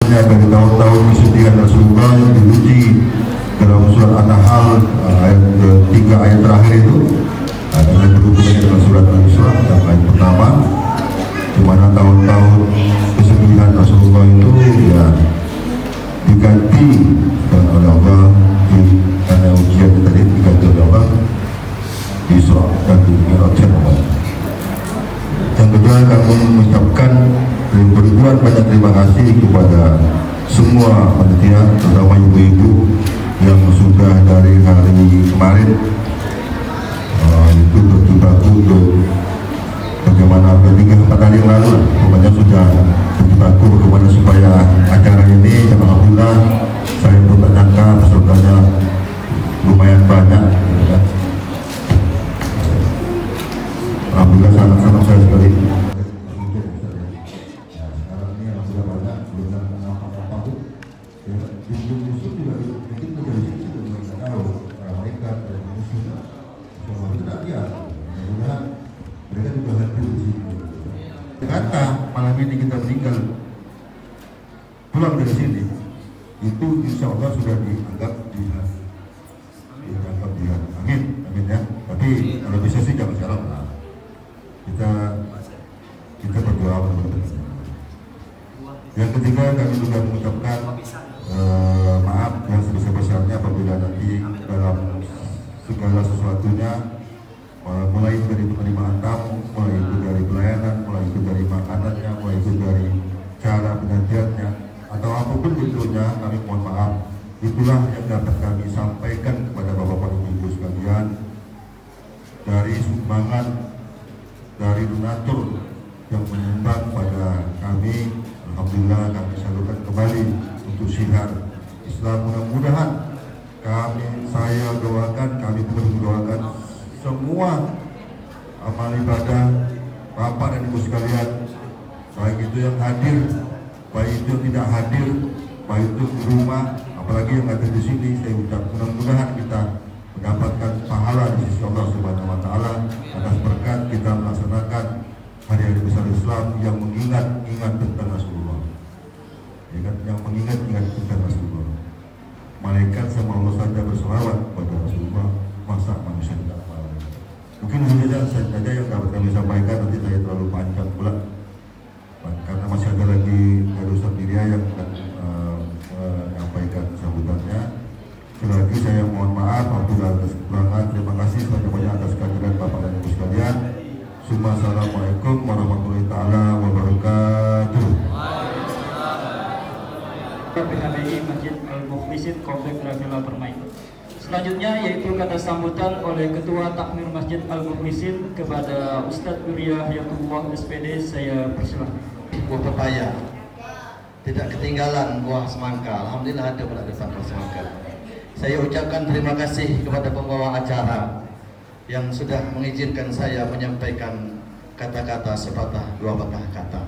sebenarnya dari tahun-tahun kesetiaan Rasulullah yang diuji dalam surat An-Nahl ayat 3 ayat terakhir itu dengan berhubungan dengan surat Al-Isra yang ayat pertama, di mana tahun-tahun kesedihan Rasulullah itu ya diganti oleh Allah karena ujian tadi diganti oleh Allah di Isra dan di Mi'raj. Yang kedua, kami mengucapkan ribuan banyak terima kasih kepada semua panitia, terutama ibu-ibu yang sudah dari hari kemarin itu berjibaku untuk bagaimana 3-4 hari yang lalu pokoknya sudah berjibaku bagaimana supaya acara ini yang alhamdulillah saya pun tak nyangka pesertanya lumayan banyak ya. Alhamdulillah sangat senang saya sekali. Kata malam ini kita meninggal pulang dari sini itu insya Allah sudah dianggap jihad, amin, amin ya. Tapi kalau bisa sih jangan sekarang lah. Kita berdoa. Yang ketiga, kami juga mengucapkan maaf yang sebesar-besarnya apabila nanti dalam segala sesuatunya, mulai dari penerimaan tamu, mulai itu dari pelayanan, mulai itu dari makanannya, mulai itu dari cara penyajiannya, atau apapun bentuknya, kami mohon maaf. Itulah yang dapat kami sampaikan kepada bapak-bapak ibu sekalian dari sumbangan dari donatur yang menyumbang pada kami. Alhamdulillah kami salurkan kembali untuk syiar Islam. Mudah-mudahan saya doakan, kami pun mendoakan semua amal ibadah bapak dan ibu sekalian, baik itu yang hadir, baik itu yang tidak hadir, baik itu di rumah, apalagi yang ada di sini. Saya ucap mudah-mudahan kita mendapatkan pahala di sisi Allah Subhanahu wa Ta'ala atas berkat kita melaksanakan hari-hari besar Islam yang mengingat tentang Rasulullah, ya kan? Yang mengingat tentang Rasulullah. Malaikat sama Allah saja berselawat kepada Rasulullah, masa manusia tidak malam. Mungkin itu saja yang dapat kami sampaikan. Nanti saya terlalu panjang pula karena masih ada lagi dari Ustaz Miria yang akan menyampaikan sambutannya. Sekali lagi saya mohon maaf apabila atas kekurangan. Terima kasih banyak-banyak atas kehadiran Bapak dan Ibu sekalian. Assalamualaikum warahmatullahi taala wabarakatuh. PHBI Masjid Al-Mukhlisin Komplek Rafila Permai. Selanjutnya yaitu kata sambutan oleh Ketua Takmir Masjid Al-Mukhlisin kepada Ustadz Uriah Yatullah SPD. Saya persilahkan. Buah pepaya tidak ketinggalan, buah semangka. Alhamdulillah ada pada depan buah semangka. Saya ucapkan terima kasih kepada pembawa acara yang sudah mengizinkan saya menyampaikan kata-kata sepatah dua patah kata.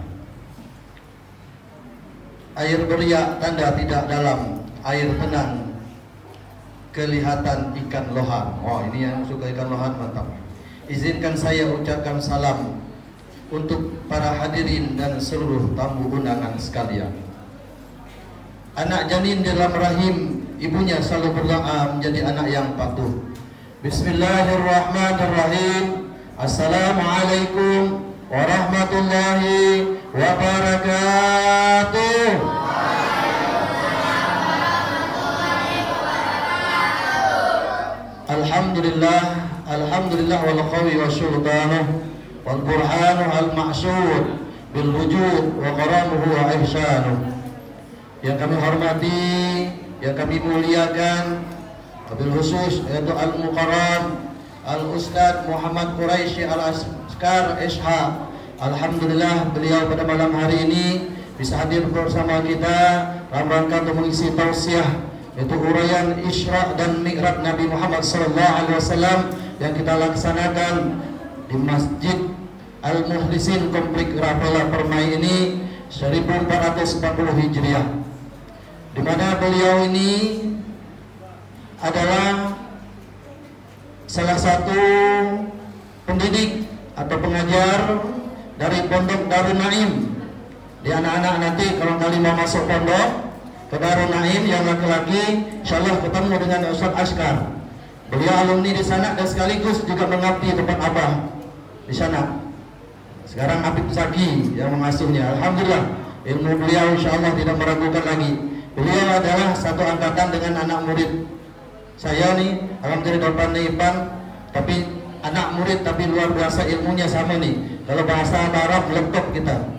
Air beriak tanda tidak dalam, air tenang kelihatan ikan lohan. Oh, ini yang suka ikan lohan, mantap. Izinkan saya ucapkan salam untuk para hadirin dan seluruh tamu undangan sekalian. Anak janin dalam rahim ibunya selalu berdoa menjadi anak yang patuh. Bismillahirrahmanirrahim. Assalamualaikum warahmatullahi wabarakatuh. Alhamdulillah, alhamdulillah wal qawi wa sultanuh wal burhanu al ma'sur bil wujud wa qaramuhu wa ihsanuh. Yang kami hormati, yang kami muliakan, wabil khusus yaitu Al-Mukarram Al-Ustadz Muhammad Quraisy Al-Askar Ishaq. Alhamdulillah beliau pada malam hari ini bisa hadir bersama kita dalam rangka untuk mengisi tausiah yaitu uraian Isra dan Mi'raj Nabi Muhammad SAW yang kita laksanakan di Masjid Al-Mukhlisin Komplek Rafila Permai ini 1440 Hijriah, di mana beliau ini adalah salah satu pendidik atau pengajar dari Pondok Darun Naim Di anak-anak nanti kalau kali mau masuk pondok ke Darul Naim yang laki-laki, insyaallah ketemu dengan Ustaz Ashkar. Beliau alumni di sana dan sekaligus juga mengabdi tempat abang di sana. Sekarang Habib Zaki yang mengasuhnya. Alhamdulillah, ilmu beliau insyaallah tidak meragukan lagi. Beliau adalah satu angkatan dengan anak murid saya nih, alhamdulillah dapat IPAN, tapi anak murid tapi luar biasa ilmunya sama nih. Kalau bahasa Arab lektop kita,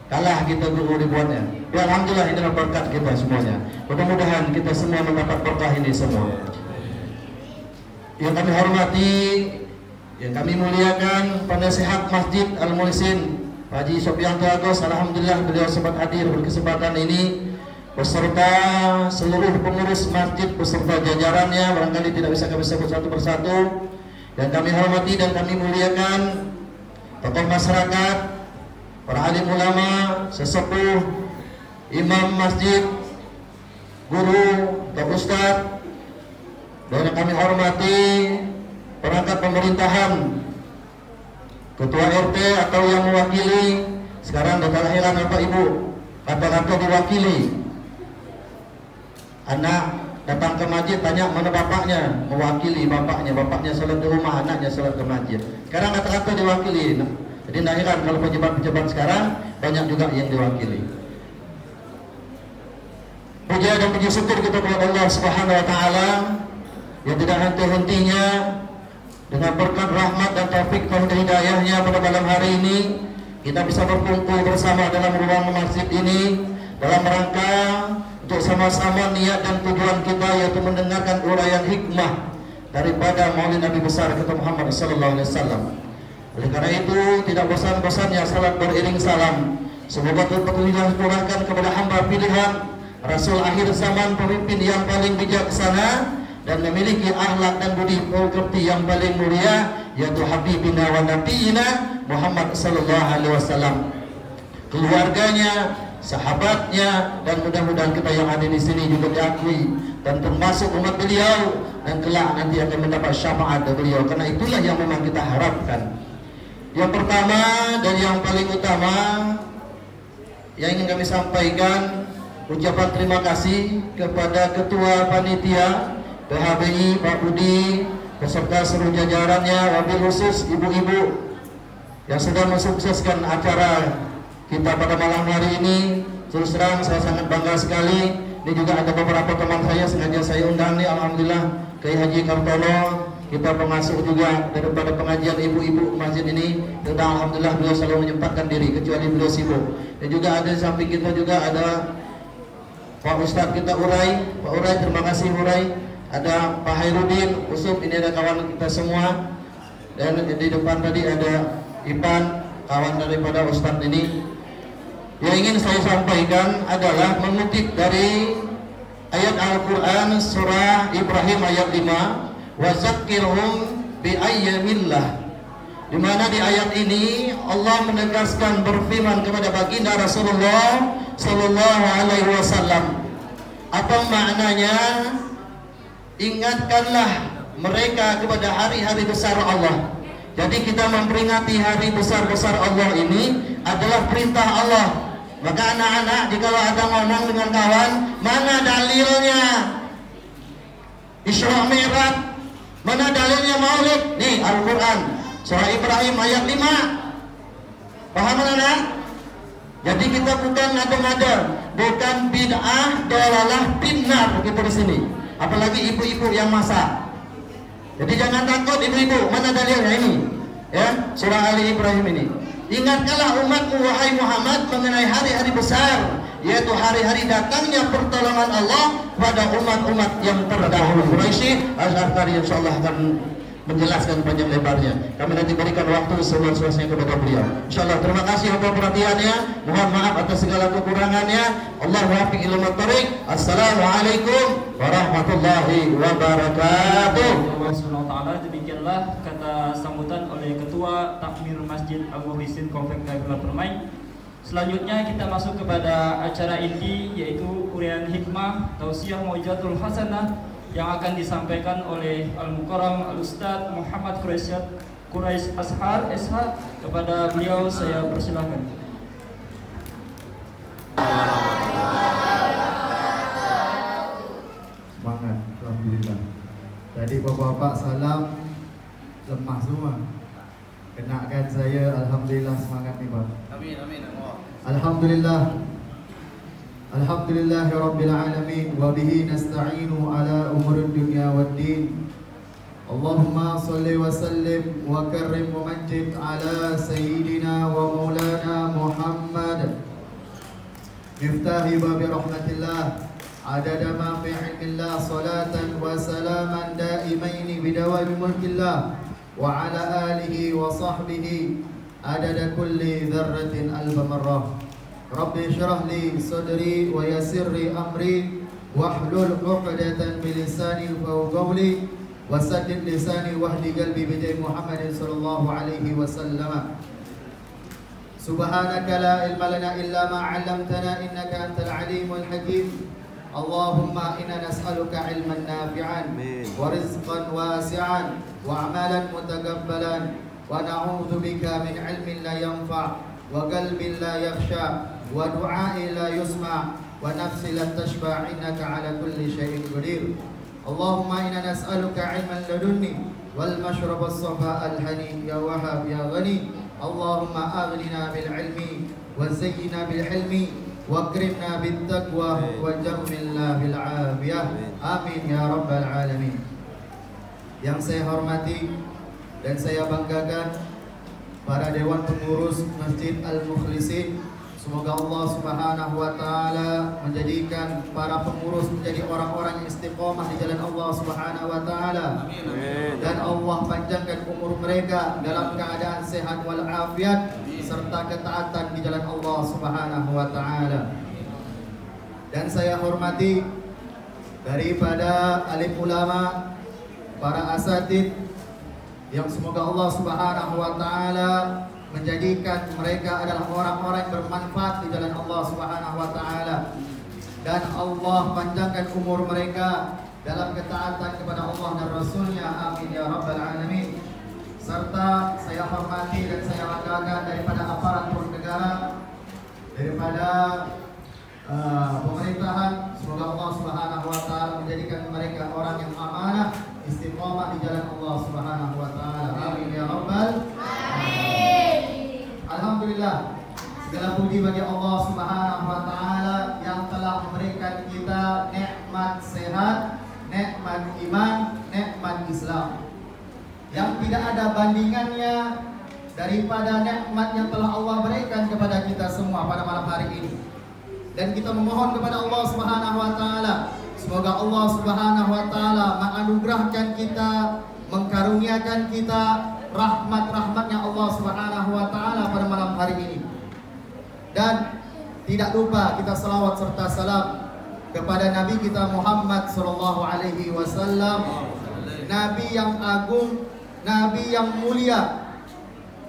kalah kita guru dibuatnya. Ya alhamdulillah, ini berkat kita semuanya. Mudah-mudahan kita semua mendapat berkah ini semua. Yang kami hormati, yang kami muliakan penasihat Masjid Al-Muhsin Haji Sofianto Agus, alhamdulillah beliau sempat hadir berkesempatan ini beserta seluruh pengurus masjid beserta jajarannya, barangkali tidak bisa kami sebut satu persatu. Dan kami hormati dan kami muliakan tokoh masyarakat, para alim ulama, sesepuh, imam masjid, guru, atau ustadz, dan yang kami hormati perangkat pemerintahan, ketua RT atau yang mewakili. Sekarang data lahiran Bapak Ibu kata-kata diwakili. Anak datang ke masjid tanya mana bapaknya, mewakili bapaknya sholat di rumah, anaknya sholat ke masjid. Sekarang kata-kata diwakili. Nah, jadi tidak heran kalau pejabat-pejabat sekarang banyak juga yang diwakili. Puja dan puji syukur kita kepada Allah Subhanahu wa taala yang tidak henti-hentinya dengan berkat rahmat dan taufik dan hidayahnya pada malam hari ini kita bisa berkumpul bersama dalam ruang masjid ini dalam rangka untuk sama-sama niat dan tujuan kita yaitu mendengarkan uraian hikmah daripada Maulid Nabi besar kita Muhammad sallallahu alaihi wasallam. Oleh karena itu tidak bosan-bosannya salat beriring salam. Semoga betul-betul dicurahkan kepada hamba pilihan Rasul akhir zaman, pemimpin yang paling bijaksana dan memiliki akhlak dan budi pekerti yang paling mulia, yaitu Habibina wa Nabiyina Muhammad sallallahu alaihi wasallam. Keluarganya, sahabatnya, dan mudah-mudahan kita yang ada di sini juga diakui dan termasuk umat beliau dan kelak nanti akan mendapat syafaat dari beliau. Karena itulah yang memang kita harapkan. Yang pertama dan yang paling utama yang ingin kami sampaikan, ucapan terima kasih kepada Ketua Panitia PHBI Pak Budi beserta seluruh jajarannya, wabil khusus ibu-ibu yang sudah mensukseskan acara kita pada malam hari ini. Terus terang saya sangat bangga sekali. Ini juga ada beberapa teman saya sengaja saya undang nih, alhamdulillah, Kiai Haji Kartono, kita pengasuh juga daripada pengajian ibu-ibu masjid ini. Dan alhamdulillah beliau selalu menyempatkan diri kecuali beliau sibuk. Dan juga ada di samping kita juga ada Pak Ustadz kita Urai, Pak Urai, terima kasih Urai. Ada Pak Hairudin, Usuf, ini ada kawan kita semua. Dan di depan tadi ada Ipan, kawan daripada Ustadz ini. Yang ingin saya sampaikan adalah mengutip dari ayat Al-Quran surah Ibrahim ayat 5, wa zakkirhum bi ayyamillah, di mana di ayat ini Allah menegaskan berfirman kepada baginda Rasulullah sallallahu alaihi wasallam. Apa maknanya? Ingatkanlah mereka kepada hari-hari besar Allah. Jadi kita memperingati hari besar-besar Allah ini adalah perintah Allah. Maka anak-anak, jika ada ngomong dengan kawan, mana dalilnya Isra Mi'raj, mana dalilnya Maulid? Nih Al-Quran surah Ibrahim ayat 5. Paham anak? Jadi kita bukan ngada-ngada, bukan bid'ah, dolalah, pinnar begitu di sini. Apalagi ibu-ibu yang masak. Jadi jangan takut ibu-ibu, mana dalilnya ini? Ya, surah Ali Ibrahim ini. Ingatkanlah umatmu wahai Muhammad mengenai hari-hari besar, yaitu hari-hari datangnya pertolongan Allah pada umat-umat yang terdahulu. Quraisy Al-Akhari insyaallah akan menjelaskan panjang lebarnya. Kami nanti berikan waktu seluas-luasnya kepada beliau. Insyaallah. Terima kasih atas perhatiannya. Mohon maaf atas segala kekurangannya. Allahu muwaffiq ila thariq. Assalamualaikum warahmatullahi wabarakatuh. Allah Subhanahu wa taala, demikianlah kata sambutan oleh Ketua Takmir Masjid Al-Muhsin Komplek Darul Permai. Selanjutnya kita masuk kepada acara inti, yaitu uraian hikmah tausiah mau'izatul hasanah yang akan disampaikan oleh Al-Mukarram Al-Ustadz Muhammad Quraish Ashar SH. Kepada beliau saya persilakan. Jadi bapak-bapak salam lemah semua. Kenakan saya, alhamdulillah semangat nih Pak. Amin, amin. Alhamdulillah. Alhamdulillahi Rabbil Alamin. Wa bihi nasta'inu ala umurid dunya waddin. Allahumma salli wa sallim wa karrim wa majid ala Sayyidina wa Maulana Muhammad Miftahi babi rahmatillah Adada ma fi ilmillah Salatan wa salaman daimaini bidawami mulkillah Wa ala alihi wa sahbihi Adada kulli dharratin alba marrah Rabbi syrah li sadri wa yassir li amri wahlul 'uqdatan min lisani yafqahu qawli wasaddid lisani wahdi qalbi bi jahi Muhammadin sallallahu alaihi wasallam. Subhanaka la ilma lana illa ma 'allamtana innaka antal alimul hakim. Allahumma inna nas'aluka ilman nafi'an wa rizqan wasi'an wa 'amalan mutaqabbalan wa na'udzu bika min 'ilmin la yanfa' wa qalbin la yakhsha wa du'a'i la yusma' wa nafsin la tashba' innaka 'ala kulli syai'in qadir. Allahumma inna nas'aluka 'ilman ladunni wal mashrab as-safa al-hani ya wahhab ya ghani. Allahumma aghnina bil 'ilmi wa zayyina bil hilmi wa akrimna bit taqwa wa jammilna bil 'afiyah. Amin ya rabbal alamin. Yang saya hormati dan saya banggakan para dewan pengurus Masjid Al-Mukhlisin. Semoga Allah Subhanahu wa taala menjadikan para pengurus menjadi orang-orang yang istiqomah di jalan Allah Subhanahu wa taala. Amin. Dan Allah panjangkan umur mereka dalam keadaan sehat wal afiat serta ketaatan di jalan Allah Subhanahu wa taala. Dan saya hormati daripada alim ulama, para asatid yang semoga Allah Subhanahu wa taala menjadikan mereka adalah orang-orang yang bermanfaat di jalan Allah Subhanahu wa taala, dan Allah panjangkan umur mereka dalam ketaatan kepada Allah dan Rasulnya. Amin ya rabbal alamin. Serta saya hormati dan saya banggakan daripada aparatur negara, daripada pemerintahan. Semoga Allah Subhanahu wa taala menjadikan mereka orang yang amanah, istiqomah di jalan Allah Subhanahu wa taala. Amin ya rabbal alamin. Alhamdulillah, segala puji bagi Allah Subhanahu wa taala yang telah memberikan kita nikmat sehat, nikmat iman, nikmat Islam yang tidak ada bandingannya daripada nikmat yang telah Allah berikan kepada kita semua pada malam hari ini. Dan kita memohon kepada Allah Subhanahu wa taala, semoga Allah Subhanahu wa taala menganugerahkan kita, mengkaruniakan kita rahmat-rahmatnya Allah Subhanahu wa taala pada malam hari ini. Dan tidak lupa kita salawat serta salam kepada Nabi kita Muhammad sallallahu alaihi wasallam, Nabi yang agung, Nabi yang mulia,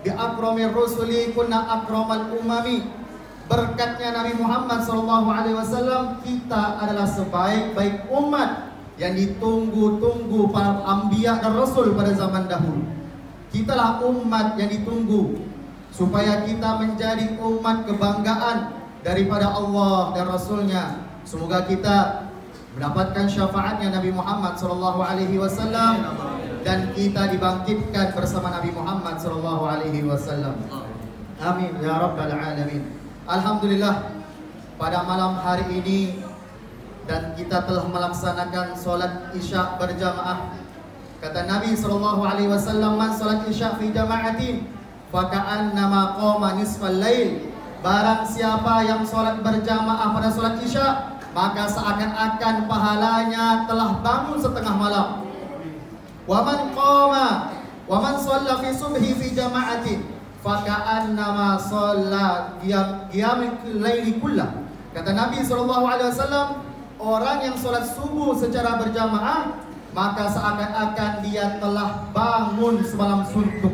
bi akramir rusuli kunna akramal umami. Berkatnya Nabi Muhammad sallallahu alaihi wasallam, kita adalah sebaik-baik umat yang ditunggu-tunggu para anbiya dan rasul pada zaman dahulu. Kitalah umat yang ditunggu supaya kita menjadi umat kebanggaan daripada Allah dan Rasulnya. Semoga kita mendapatkan syafaatnya Nabi Muhammad sallallahu alaihi wasallam dan kita dibangkitkan bersama Nabi Muhammad sallallahu alaihi wasallam. Amin ya rabbal alamin. Alhamdulillah, pada malam hari ini dan kita telah melaksanakan solat Isya berjamaah. Kata Nabi sallallahu alaihi wasallam, man salat Isya fi jama'atin fa ka'annama qama nisfal lail. Barang siapa yang salat berjamaah pada salat Isya, maka seakan-akan pahalanya telah bangun setengah malam. Wa man qama wa man shalla fi subhi fi jama'atin fa ka'annama shalla qiyamul laili kullah. Kata Nabi sallallahu alaihi wasallam, orang yang salat subuh secara berjamaah maka seakan-akan dia telah bangun semalam suntuk.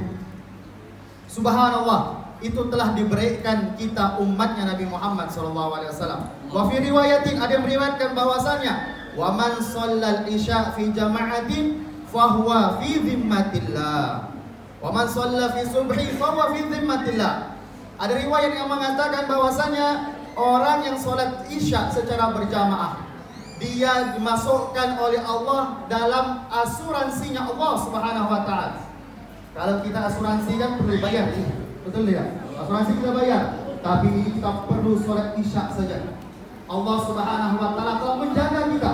Subhanallah, itu telah diberikan kita umatnya Nabi Muhammad SAW. Wa fi riwayatin, ada yang meriwayatkan bahwasanya wa man shallal isya fi jama'atin fahuwa fi dhimmatillah wa man shalla fi subhi fahuwa fi dhimmatillah. Ada riwayat yang mengatakan bahwasanya orang yang sholat isya secara berjamaah dia dimasukkan oleh Allah dalam asuransinya Allah Subhanahu wa taala. Kalau kita asuransi kan perlu bayar, betul ya? Asuransi kita bayar, tapi ini kita perlu sholat isya saja. Allah Subhanahu wa taala telah menjaga kita.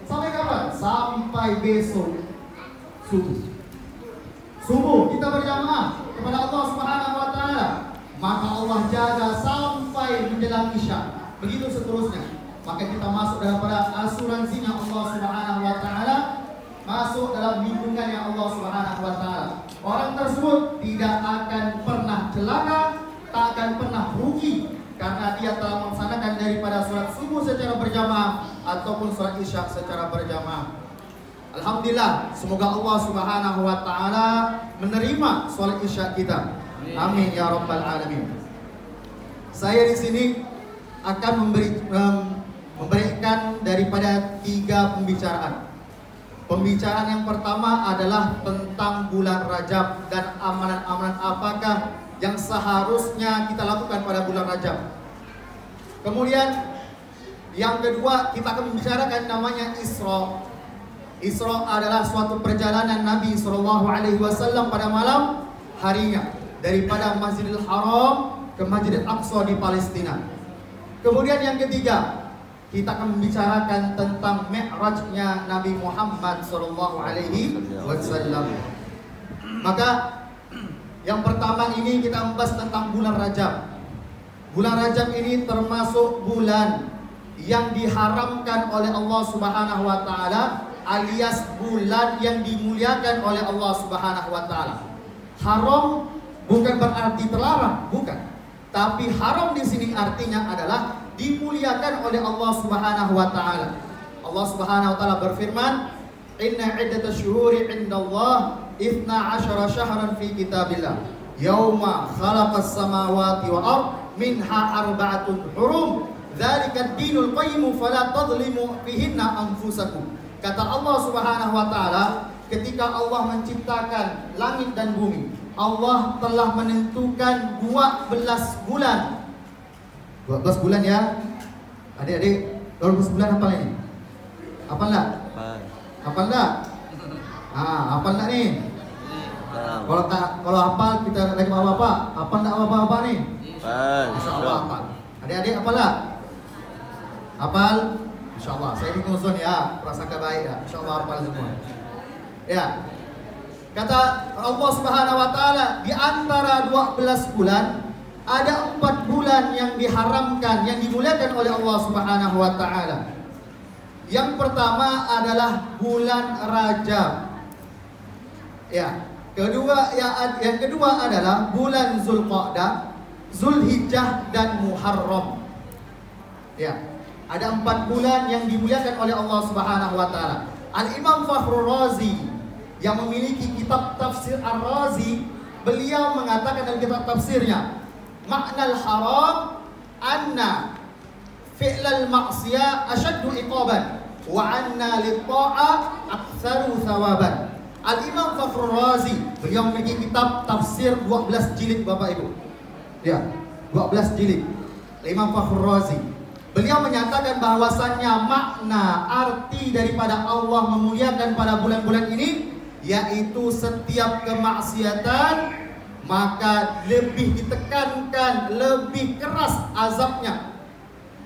Sampai kapan? Sampai besok subuh. Subuh kita berjamaah kepada Allah Subhanahu wa taala, maka Allah jaga sampai menjelang isya. Begitu seterusnya. Maka kita masuk dalam pada asuransinya Allah Subhanahu wa taala, masuk dalam lindungannya Allah Subhanahu wa taala. Orang tersebut tidak akan pernah celaka, tak akan pernah rugi, karena dia telah melaksanakan daripada sholat subuh secara berjamaah ataupun sholat isya secara berjamaah. Alhamdulillah, semoga Allah Subhanahu wa taala menerima sholat isya kita. Amin ya rabbal alamin. Saya di sini akan memberikan daripada 3 pembicaraan. Pembicaraan yang pertama adalah tentang bulan Rajab dan amalan-amalan apakah yang seharusnya kita lakukan pada bulan Rajab. Kemudian yang kedua kita akan membicarakan namanya Isra. Isra adalah suatu perjalanan Nabi SAW pada malam harinya daripada Masjidil Haram ke Masjidil Aqsa di Palestina. Kemudian yang ketiga kita akan membicarakan tentang Mi'rajnya Nabi Muhammad SAW. Maka yang pertama ini kita membahas tentang bulan Rajab. Bulan Rajab ini termasuk bulan yang diharamkan oleh Allah Subhanahu wa taala, alias bulan yang dimuliakan oleh Allah Subhanahu wa taala. Haram bukan berarti terlarang, bukan. Tapi haram di sini artinya adalah dimuliakan oleh Allah Subhanahu wa taala. Allah Subhanahu wa taala berfirman, "Inna 'iddatash syuhuri 'indallah 12 syahran fi kitabillah, yauma khalaqas samawati wal ard minha arba'atun hurum, dzalika ad-dinul qayyim fala tadhlimu fihinna anfusakum." Kata Allah Subhanahu wa taala, ketika Allah menciptakan langit dan bumi, Allah telah menentukan 12 bulan. 12 bulan ya. Adik-adik, 12 bulan hafal ini? Hafal enggak? Hafal enggak? Hafal enggak nih? Kalau hafal kita lagi sama Bapak, hafal enggak Bapak nih? Insyaallah hafal. Adik-adik hafal enggak? Hafal? Insyaallah. Saya dikuzon ya, prasangka baik ya. Insyaallah hafal semua. Ya. Kata Allah Subhanahu wa taala, di antara 12 bulan ada 4 bulan yang diharamkan, yang dimuliakan oleh Allah Subhanahu wa taala. Yang pertama adalah bulan Rajab. Ya. Yang kedua adalah bulan Zulqa'dah, Zulhijjah dan Muharram. Ya. Ada 4 bulan yang dimuliakan oleh Allah Subhanahu wa taala. Al-Imam Fakhrul Razi yang memiliki kitab tafsir Ar-Razi, beliau mengatakan dalam kitab tafsirnya, makna al-haram anna fi'lal ma'siyah asyaddu iqaban wa anna lit-ta'a aktsaru thawaban. Al-Imam Fakhrul Razi, beliau memiliki kitab tafsir 12 jilid Bapak Ibu. Ya, 12 jilid. Imam Fakhrul Razi, beliau menyatakan bahwasannya makna arti daripada Allah memuliakan pada bulan-bulan ini, yaitu setiap kemaksiatan maka lebih ditekankan, lebih keras azabnya,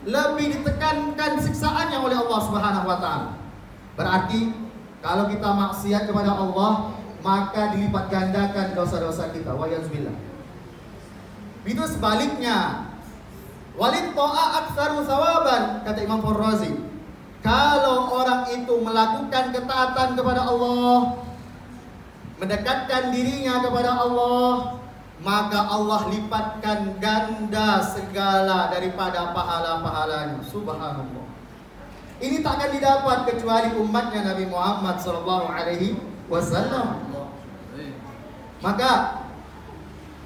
lebih ditekankan siksaannya oleh Allah Subhanahu wa taala. Berarti kalau kita maksiat kepada Allah, maka dilipat gandakan dosa-dosa kita. Wa yazbillah. Itu sebaliknya. Walid ta'a aktsaru thawaban, kata Imam Ar-Razi. Kalau orang itu melakukan ketaatan kepada Allah, mendekatkan dirinya kepada Allah, maka Allah lipatkan ganda segala daripada pahala-pahalanya. Subhanallah. Ini tak akan didapat kecuali umatnya Nabi Muhammad SAW. Maka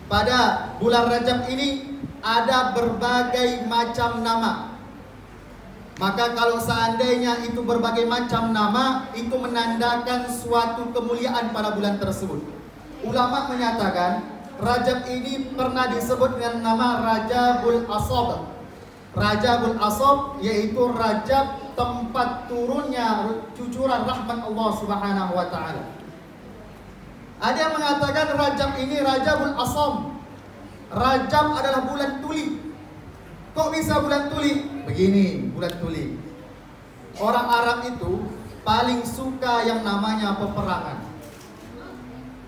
pada bulan Rajab ini ada berbagai macam nama. Maka kalau seandainya itu berbagai macam nama, itu menandakan suatu kemuliaan pada bulan tersebut. Ulama menyatakan Rajab ini pernah disebut dengan nama Rajabul Ashab. Rajabul Ashab yaitu Rajab tempat turunnya cucuran rahmat Allah Subhanahu wa taala. Ada yang mengatakan Rajab ini Rajabul Asam. Rajab adalah bulan tuli. Kok bisa bulan tuli? Begini, bulan tuli. Orang Arab itu paling suka yang namanya peperangan.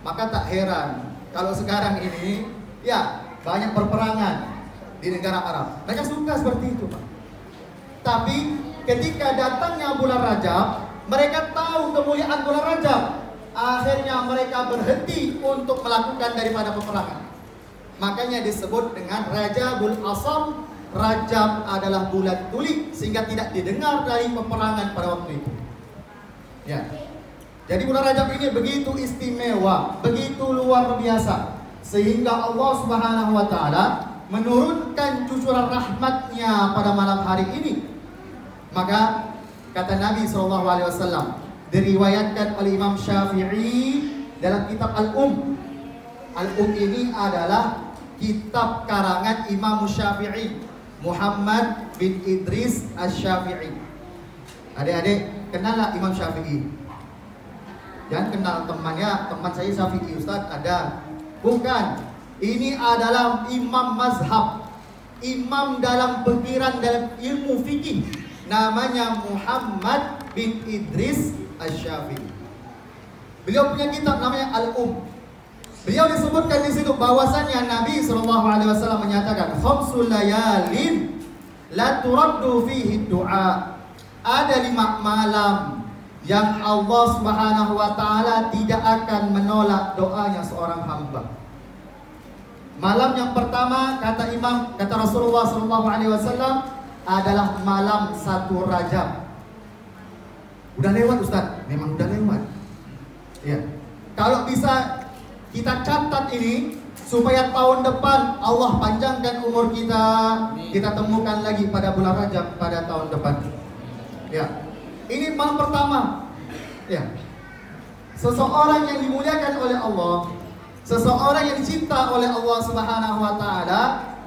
Maka tak heran kalau sekarang ini ya banyak perperangan di negara Arab. Mereka suka seperti itu, Pak. Tapi ketika datangnya bulan Rajab, mereka tahu kemuliaan bulan Rajab. Akhirnya mereka berhenti untuk melakukan daripada peperangan. Makanya disebut dengan Rajabul Asam. Rajab adalah bulan tuli, sehingga tidak didengar dari peperangan pada waktu itu. Ya. Jadi bulan Rajab ini begitu istimewa, begitu luar biasa, sehingga Allah Subhanahu wa taala menurunkan cucuran rahmatnya pada malam hari ini. Maka kata Nabi SAW, diriwayatkan oleh Imam Syafi'i dalam kitab Al-Um. Al-Um ini adalah kitab karangan Imam Syafi'i, Muhammad bin Idris Asy-Syafi'i. Adik-adik, kenallah Imam Syafi'i. Jangan kenal temannya, teman saya Syafi'i Ustaz ada. Bukan, ini adalah imam mazhab, imam dalam pikiran dalam ilmu fikih. Namanya Muhammad bin Idris Asy-Syafi'i. Beliau punya kitab namanya Al-Um. Beliau disebutkan di situ bahwasannya Nabi SAW menyatakan khamsul layalin la turaddu fihi du'a. Ada 5 malam yang Allah Subhanahu wa taala tidak akan menolak doanya seorang hamba. Malam yang pertama kata Rasulullah SAW adalah malam 1 Rajab. Udah lewat Ustaz, memang udah lewat. Ya. Kalau bisa kita catat ini supaya tahun depan Allah panjangkan umur kita, kita temukan lagi pada bulan Rajab pada tahun depan. Ya. Ini malam pertama. Ya. Seseorang yang dimuliakan oleh Allah, seseorang yang dicinta oleh Allah Subhanahu wa taala,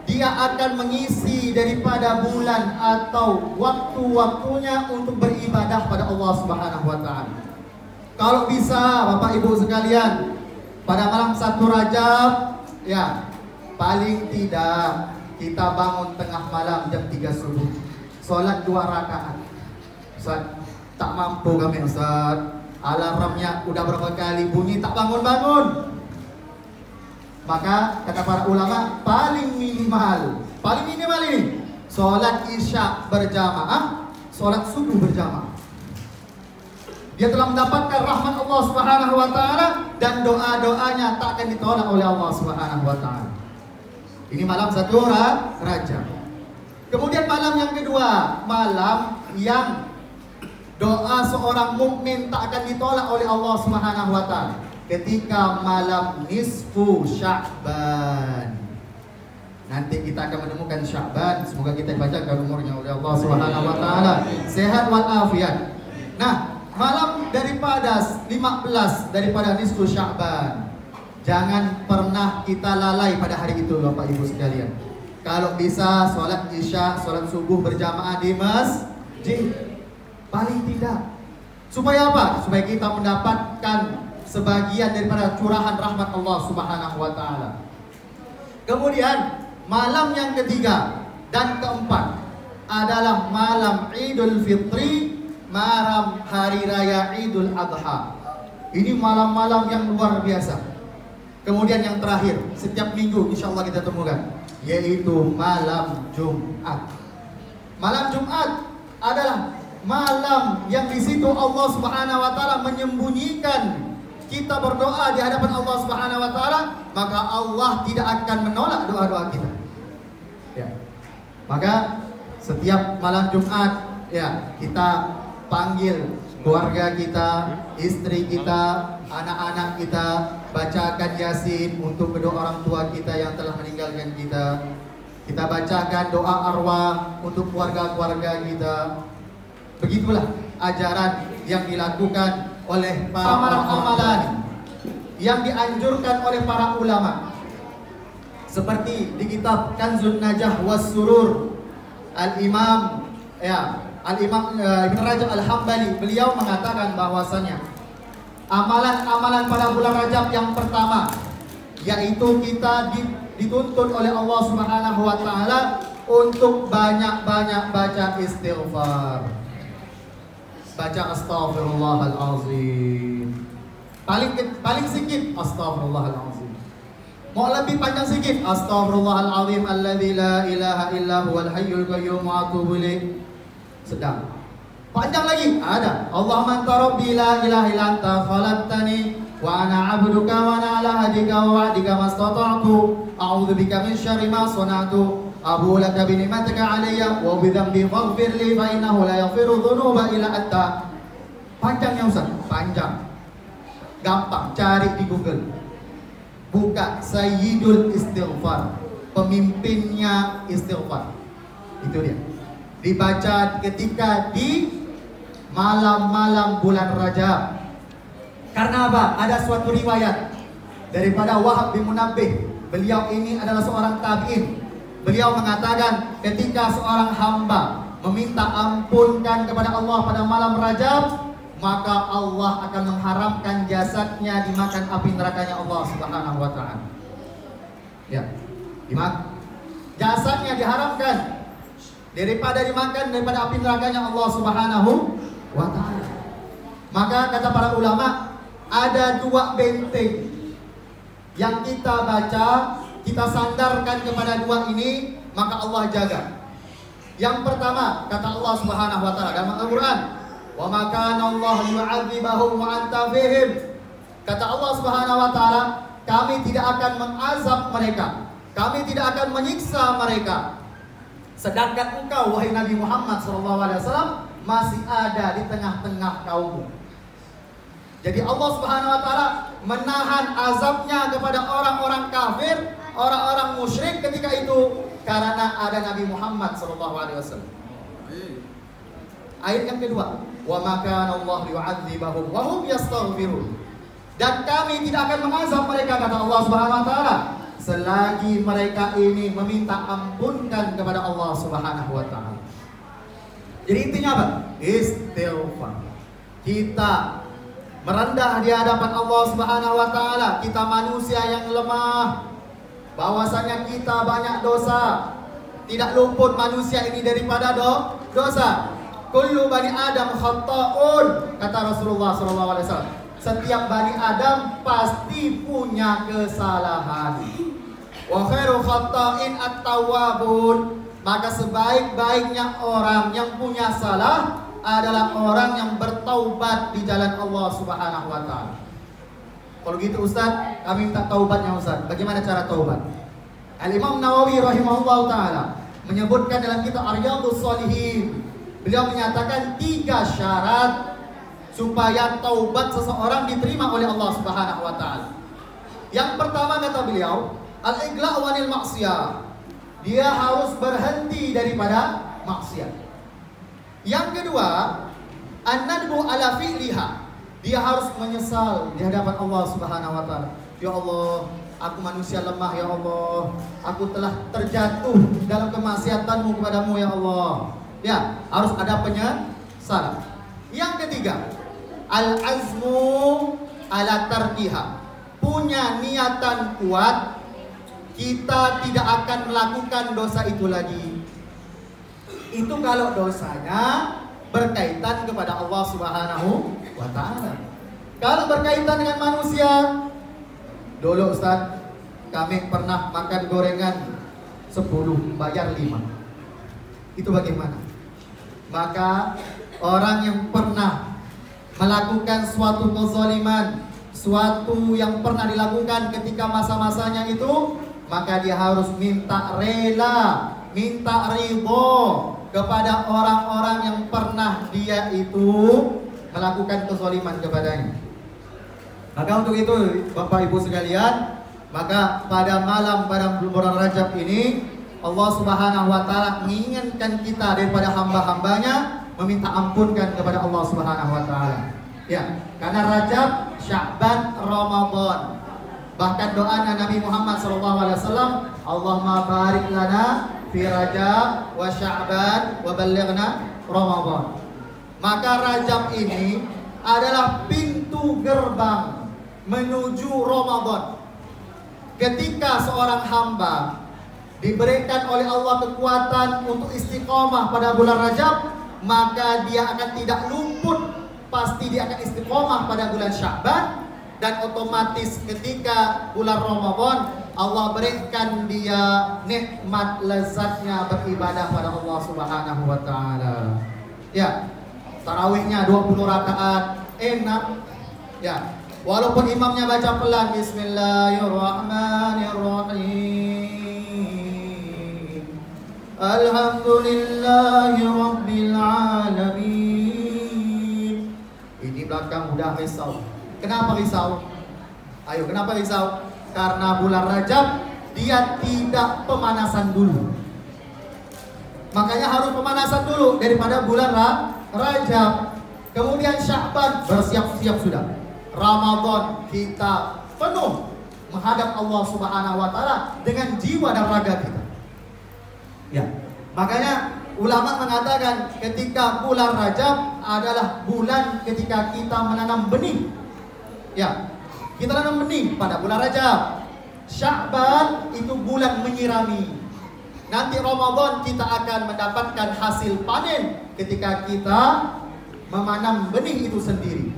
dia akan mengisi daripada bulan atau waktu-waktunya untuk beribadah pada Allah Subhanahu wa taala. Kalau bisa Bapak Ibu sekalian, pada malam 1 Rajab, ya, paling tidak kita bangun tengah malam jam 3 subuh. Sholat 2 rakaat. Ustaz, tak mampu kami Ustaz. Alarmnya udah berapa kali bunyi tak bangun-bangun. Maka kata para ulama paling minimal ini sholat isya berjamaah, sholat subuh berjamaah. Dia telah mendapatkan rahmat Allah Subhanahu wa taala dan doa-doanya tak akan ditolak oleh Allah Subhanahu wa taala. Ini malam 1 Rajab. Kemudian malam yang kedua, malam yang doa seorang mukmin tak akan ditolak oleh Allah Subhanahu wa taala. Ketika malam nisfu Sya'ban. Nanti kita akan menemukan Sya'ban. Semoga kita dipanjangkan umurnya oleh Allah Subhanahu wa taala. Sehat walafiat. Nah, malam daripada 15 daripada nisfu Sya'ban. Jangan pernah kita lalai pada hari itu Bapak Ibu sekalian. Kalau bisa sholat isya, sholat subuh berjamaah di masjid. Paling tidak. Supaya apa? Supaya kita mendapatkan sebagian daripada curahan rahmat Allah Subhanahu wa taala. Kemudian malam yang ketiga dan keempat adalah malam Idul Fitri, malam hari raya Idul Adha. Ini malam-malam yang luar biasa. Kemudian yang terakhir, setiap minggu insya Allah kita temukan, yaitu malam Jumat. Malam Jumat adalah malam yang di situ Allah Subhanahu wa taala menyembunyikan kita berdoa di hadapan Allah Subhanahu wa taala, maka Allah tidak akan menolak doa-doa kita. Ya. Maka setiap malam Jumat ya kita panggil keluarga kita, istri kita, anak-anak kita, bacakan Yasin untuk kedua orang tua kita yang telah meninggalkan kita. Kita bacakan doa arwah untuk keluarga-keluarga kita. Begitulah ajaran yang dilakukan oleh para amalan yang dianjurkan oleh para ulama. Seperti di kitab Kanzun Najah was Surur, Al-Imam ya Al-Imam Ibn Rajab Al-Hambali, beliau mengatakan bahwasanya amalan-amalan pada bulan Rajab yang pertama, yaitu kita dituntut oleh Allah Subhanahu wa taala untuk banyak-banyak baca istighfar. Baca astaghfirullahalazim. Paling sedikit astaghfirullahalazim. Mau lebih panjang sedikit astaghfirullahalazim alladzi la ilaha illa huwal hayyul qayyum wa atubu ilaih. Sedang. Panjang lagi ada Allahumma anta rabbi la ilaha illa anta khalaqtani wa ana 'abduka wa ana 'ala hadika wa wa'dika mastata'tu a'udzu bika min syarri ma sana'tu abu laka bi ni'matika 'alayya wa bi dhanbi faghfir li fa innahu la yaghfiru dhunuba illa anta. Panjangnya Ustaz, panjang. Gampang, cari di Google. Buka Sayyidul Istighfar, pemimpinnya istighfar. Itu dia. Dibaca ketika di malam-malam bulan Rajab. Karena apa? Ada suatu riwayat daripada Wahab bin Munabbih. Beliau ini adalah seorang tabi'in. Beliau mengatakan ketika seorang hamba meminta ampunkan kepada Allah pada malam Rajab, maka Allah akan mengharamkan jasadnya dimakan api nerakanya Allah Subhanahu wa taala. Ya. Jasadnya diharamkan daripada api nerakanya Allah Subhanahu wa taala. Maka kata para ulama, ada dua benteng yang kita baca, kita sandarkan kepada dua ini, maka Allah jaga. Yang pertama, kata Allah Subhanahu wa taala dalam Al-Qur'an, "Wa ma kana Allah yu'adzibahum wa anta fihim." Kata Allah Subhanahu wa taala, kami tidak akan mengazab mereka, kami tidak akan menyiksa mereka, sedangkan engkau wahai Nabi Muhammad SAW masih ada di tengah-tengah kaummu. Jadi Allah Subhanahu wa taala menahan azabnya kepada orang-orang kafir, orang-orang musyrik ketika itu karena ada Nabi Muhammad SAW. Ayat yang kedua, wa ma kana Allah yu'adzibahum wa hum yastaghfirun. Dan kami tidak akan mengazab mereka, kata Allah Subhanahu wa taala, selagi mereka ini meminta ampunkan kepada Allah Subhanahu wa taala. Jadi intinya apa? Istighfar. Kita merendah di hadapan Allah Subhanahu wa taala. Kita manusia yang lemah, bahwasanya kita banyak dosa. Tidak luput manusia ini daripada dosa. Kullu bani Adam khata'un, kata Rasulullah SAW. Setiap bani Adam pasti punya kesalahan. Wa khairu khata'in at-tawwabun. Maka sebaik-baiknya orang yang punya salah adalah orang yang bertaubat di jalan Allah Subhanahu wa taala. Kalau gitu Ustaz, kami minta taubatnya Ustaz. Bagaimana cara taubat? Al-Imam Nawawi rahimahullah taala menyebutkan dalam kitab Riyadhus Shalihin, beliau menyatakan 3 syarat supaya taubat seseorang diterima oleh Allah Subhanahu wa taala. Yang pertama kata beliau, al-iqla' wanil maksiyah. Dia harus berhenti daripada maksiat. Yang kedua, an-nadbu ala fi'liha. Dia harus menyesal di hadapan Allah Subhanahu wa taala. Ya Allah, aku manusia lemah ya Allah. Aku telah terjatuh dalam kemaksiatan-Mu kepadamu ya Allah. Ya, harus ada penyesalan. Yang ketiga, al-azmu ala tarkiha. Punya niatan kuat, kita tidak akan melakukan dosa itu lagi. Itu kalau dosanya berkaitan kepada Allah Subhanahu wa taala. Kalau berkaitan dengan manusia, dulu Ustaz, kami pernah makan gorengan 10, bayar 5. Itu bagaimana? Maka orang yang pernah melakukan suatu kezaliman, suatu yang pernah dilakukan ketika masa-masanya itu, maka dia harus minta rela, minta ridho kepada orang-orang yang pernah dia itu melakukan kezaliman kepadanya. Maka untuk itu Bapak Ibu sekalian, maka pada malam pada bulan Rajab ini Allah Subhanahu wa taala menginginkan kita daripada hamba-hambanya meminta ampunkan kepada Allah Subhanahu wa taala. Ya, karena Rajab, Sya'ban, Ramadan. Bahkan doanya Nabi Muhammad SAW, Allahumma barik lana fi Rajab wa Sya'ban wa balighna Ramadan. Maka Rajab ini adalah pintu gerbang menuju Ramadan. Ketika seorang hamba diberikan oleh Allah kekuatan untuk istiqomah pada bulan Rajab, maka dia akan tidak luput, pasti dia akan istiqomah pada bulan Sya'ban, dan otomatis ketika bulan Ramadan Allah berikan dia nikmat lezatnya beribadah pada Allah Subhanahu wa taala. Ya, tarawihnya 20 rakaat enak. Ya, walaupun imamnya baca pelan, Bismillahirrahmanirrahim, Alhamdulillahi Rabbil Alamin. Ini belakang udah risau. Kenapa risau? Ayo, kenapa risau? Karena bulan Rajab dia tidak pemanasan dulu. Makanya harus pemanasan dulu daripada bulan Rajab. Kemudian Sya'ban bersiap-siap sudah. Ramadan kita penuh menghadap Allah Subhanahu wa taala dengan jiwa dan raga kita. Ya, makanya ulama mengatakan ketika bulan Rajab adalah bulan ketika kita menanam benih. Ya, kita tanam benih pada bulan Rajab. Sya'ban itu bulan menyirami. Nanti Ramadan kita akan mendapatkan hasil panen ketika kita memanam benih itu sendiri.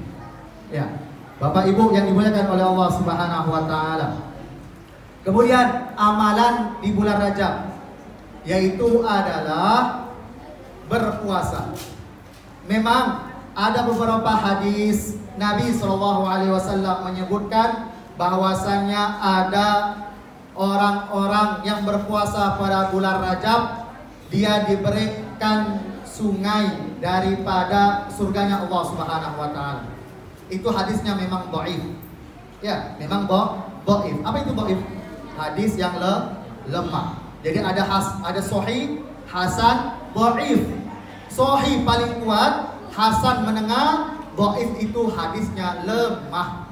Ya, Bapak Ibu yang dimuliakan oleh Allah Subhanahu wa taala. Kemudian amalan di bulan Rajab yaitu adalah berpuasa. Memang ada beberapa hadis Nabi SAW menyebutkan bahwasannya ada orang-orang yang berpuasa pada bulan Rajab, dia diberikan sungai daripada surganya Allah Subhanahu wa taala. Itu hadisnya memang dhaif. Ya, memang dhaif. Apa itu dhaif? Hadis yang lemah. Jadi ada sahih, hasan, dhaif. Sahih paling kuat, hasan menengah, dhaif itu hadisnya lemah.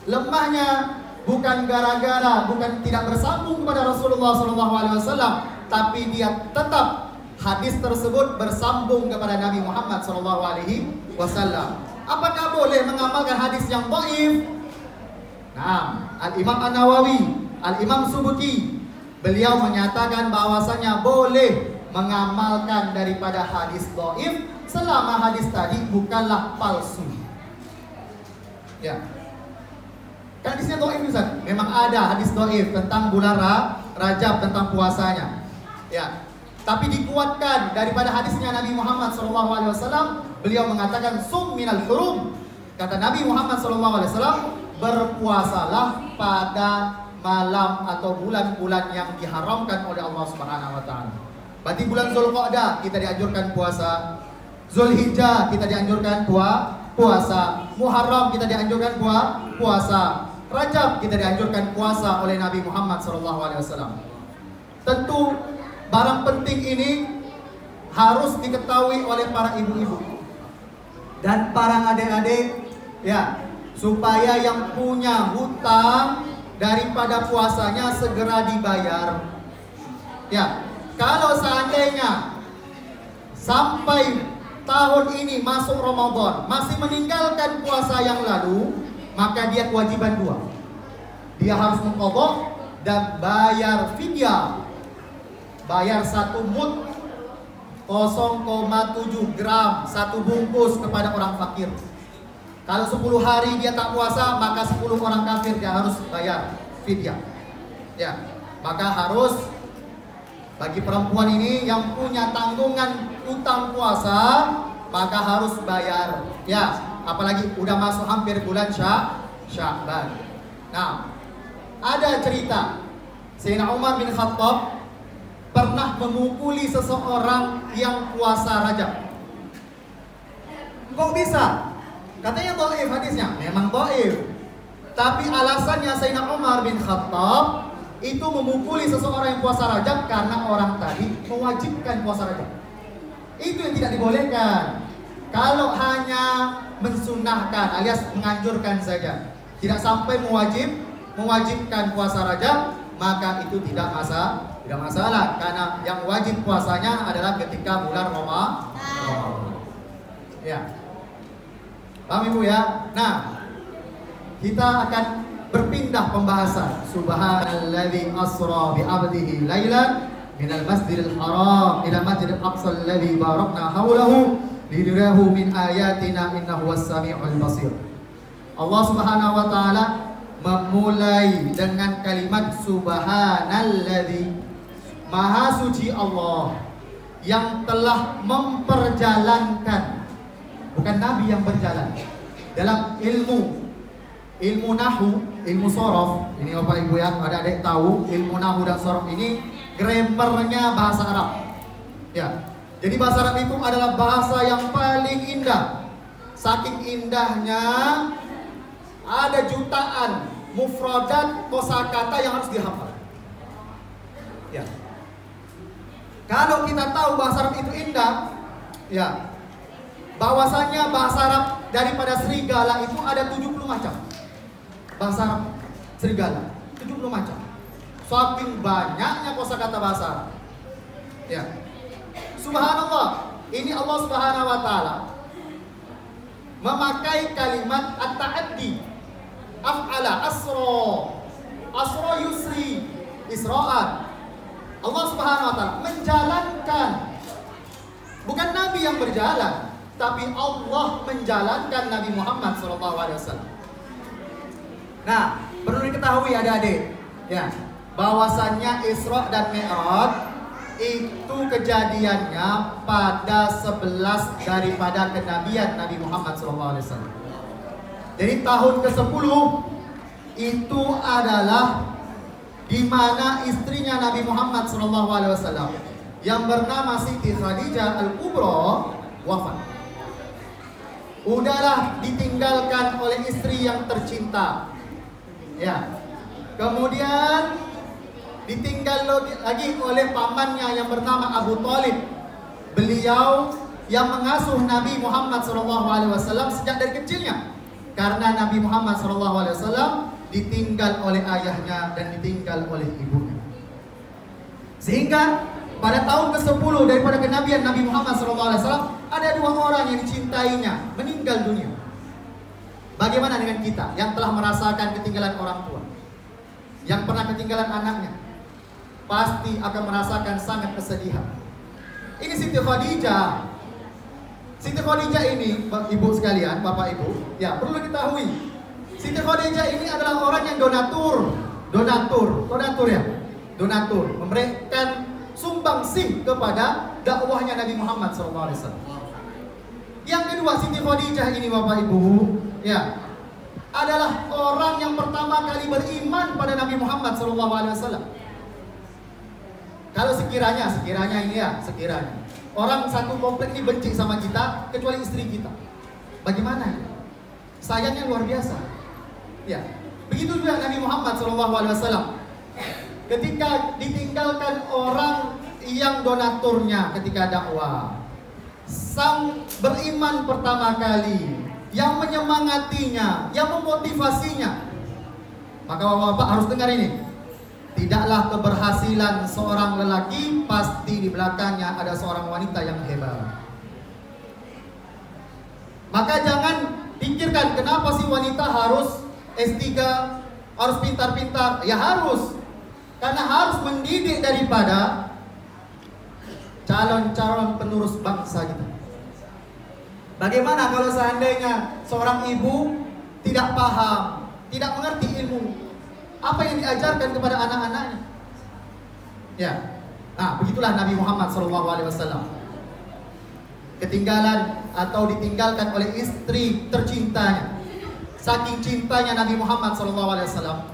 Lemahnya bukan gara-gara, bukan tidak bersambung kepada Rasulullah SAW, tapi dia tetap hadis tersebut bersambung kepada Nabi Muhammad SAW. Apakah boleh mengamalkan hadis yang dhaif? Nah, Al-Imam An-Nawawi, Al-Imam Subuki, beliau menyatakan bahwasanya boleh mengamalkan daripada hadis dhaif selama hadis tadi bukanlah palsu. Ya. Kan hadisnya dhaif Ustaz. Memang ada hadis dhaif tentang bulan Rajab, tentang puasanya. Ya. Tapi dikuatkan daripada hadisnya Nabi Muhammad SAW. Beliau mengatakan sum minal hurum. Kata Nabi Muhammad SAW, berpuasalah pada malam atau bulan-bulan yang diharamkan oleh Allah Subhanahu wa taala. Berarti bulan Zulqa'dah kita dianjurkan puasa. Zulhijjah kita dianjurkan puasa. Muharram kita dianjurkan puasa. Rajab kita dianjurkan puasa oleh Nabi Muhammad SAW. Tentu barang penting ini harus diketahui oleh para ibu-ibu dan para adik-adik, ya, supaya yang punya hutang daripada puasanya segera dibayar. Ya, kalau seandainya sampai tahun ini masuk Ramadan masih meninggalkan puasa yang lalu, maka dia kewajiban dua. Dia harus mengqadha dan bayar fidyah. Bayar 1 mud 0,7 gram 1 bungkus kepada orang fakir. Kalau 10 hari dia tak puasa, maka 10 orang kafir dia harus bayar fidyah. Ya, maka harus bagi perempuan ini yang punya tanggungan utang puasa, maka harus bayar. Ya, apalagi udah masuk hampir bulan Sya'ban. Nah, ada cerita Sayyidina Umar bin Khattab pernah memukuli seseorang yang puasa Rajab. Kok bisa? Katanya dhaif hadisnya. Memang dhaif. Tapi alasannya Sayyidina Umar bin Khattab itu memukuli seseorang yang puasa Rajab karena orang tadi mewajibkan puasa Rajab. Itu yang tidak dibolehkan. Kalau hanya mensunahkan alias menganjurkan saja, tidak sampai mewajibkan puasa Rajab, maka itu tidak Tidak masalah, karena yang wajib puasanya adalah ketika bulan Ramadan. Ya, paham Ibu ya? Nah, kita akan berpindah pembahasan. Subhanalladzi asra bi 'abdihi lailan minal masjidil haram ila masjidil aqsa alladzi barakna haulahu linurahu min ayatina innahu was-sami'ul basir. Allah Subhanahu wa taala memulai dengan kalimat subhanalladzi, maha suci Allah yang telah memperjalankan, bukan Nabi yang berjalan. Dalam ilmu nahu, ilmu sorof, ini Bapak Ibu ya, adik-adik tahu ilmu nahu dan sorof ini grammarnya bahasa Arab. Ya, jadi bahasa Arab itu adalah bahasa yang paling indah. Saking indahnya ada jutaan mufradat kosakata yang harus dihafal. Ya. Kalau kita tahu bahasa Arab itu indah, ya, bahwasanya bahasa Arab daripada serigala itu ada 70 macam. Bahasa Arab serigala 70 macam. Saking banyaknya kosakata bahasa Arab. Ya. Subhanallah, ini Allah Subhanahu wa taala memakai kalimat at-ta'addi. Af'ala asra yusri isra'an. Allah Subhanahu wa taala menjalankan, bukan Nabi yang berjalan, tapi Allah menjalankan Nabi Muhammad SAW. Nah, perlu diketahui adik-adik, ya, bahwasannya Isra dan Mi'raj itu kejadiannya pada 11 daripada kenabian Nabi Muhammad SAW. Jadi tahun ke-10 itu adalah di mana istrinya Nabi Muhammad SAW yang bernama Siti Khadijah Al-Kubra wafat. Udahlah ditinggalkan oleh istri yang tercinta. Ya. Kemudian ditinggal lagi oleh pamannya yang bernama Abu Thalib. Beliau yang mengasuh Nabi Muhammad SAW sejak dari kecilnya. Karena Nabi Muhammad SAW ditinggal oleh ayahnya dan ditinggal oleh ibunya. Sehingga pada tahun ke-10 daripada kenabian Nabi Muhammad SAW ada 2 orang yang dicintainya meninggal dunia. Bagaimana dengan kita yang telah merasakan ketinggalan orang tua, yang pernah ketinggalan anaknya? Pasti akan merasakan sangat kesedihan. Ini Siti Khadijah. Siti Khadijah ini, ibu sekalian, bapak ibu, ya perlu diketahui, Siti Khadijah ini adalah orang yang donatur ya, donatur, memberikan sumbangsih kepada dakwahnya Nabi Muhammad SAW. Yang kedua, Siti Khadijah ini bapak ibu, ya, adalah orang yang pertama kali beriman pada Nabi Muhammad SAW. Kalau sekiranya ini ya, sekiranya orang satu komplek ini benci sama kita kecuali istri kita, bagaimana? Sayangnya luar biasa. Ya, begitu juga Nabi Muhammad SAW. Ketika ditinggalkan orang yang donaturnya ketika dakwah, sang beriman pertama kali yang menyemangatinya, yang memotivasinya, maka bapak harus dengar ini. Tidaklah keberhasilan seorang lelaki pasti di belakangnya ada seorang wanita yang hebat. Maka jangan pikirkan kenapa sih wanita harus S3, harus pintar-pintar. Ya harus, karena harus mendidik daripada calon-calon penerus bangsa kita. Bagaimana kalau seandainya seorang ibu tidak paham, tidak mengerti ilmu, apa yang diajarkan kepada anak-anaknya? Ya, nah begitulah Nabi Muhammad SAW. Ketinggalan atau ditinggalkan oleh istri tercintanya. Saking cintanya Nabi Muhammad SAW